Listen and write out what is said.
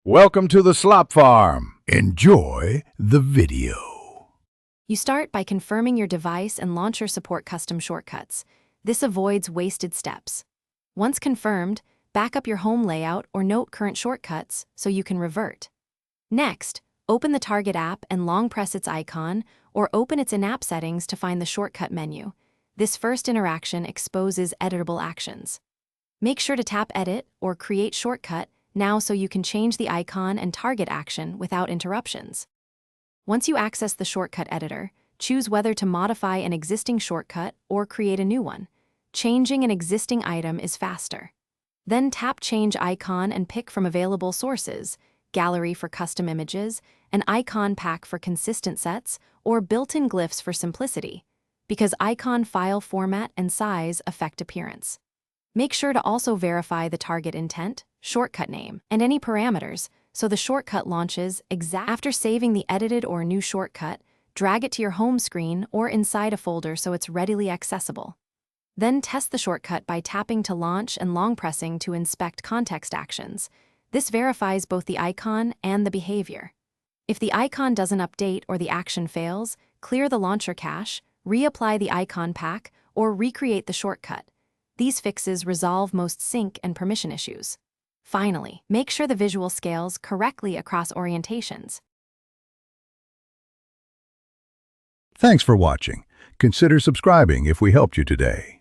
Welcome to the Slop Farm. Enjoy the video. You start by confirming your device and launcher support custom shortcuts. This avoids wasted steps. Once confirmed, back up your home layout or note current shortcuts so you can revert. Next, open the target app and long press its icon or open its in-app settings to find the shortcut menu. This first interaction exposes editable actions. Make sure to tap Edit or Create Shortcut now so you can change the icon and target action without interruptions. Once you access the shortcut editor, choose whether to modify an existing shortcut or create a new one. Changing an existing item is faster. Then tap Change Icon and pick from available sources: Gallery for custom images, an icon pack for consistent sets, or built-in glyphs for simplicity, because icon file format and size affect appearance. Make sure to also verify the target intent, shortcut name, and any parameters so the shortcut launches exactly. After saving the edited or new shortcut, drag it to your home screen or inside a folder so it's readily accessible. Then test the shortcut by tapping to launch and long pressing to inspect context actions. This verifies both the icon and the behavior. If the icon doesn't update or the action fails, clear the launcher cache, reapply the icon pack, or recreate the shortcut. These fixes resolve most sync and permission issues. Finally, make sure the visual scales correctly across orientations. Thanks for watching. Consider subscribing if we helped you today.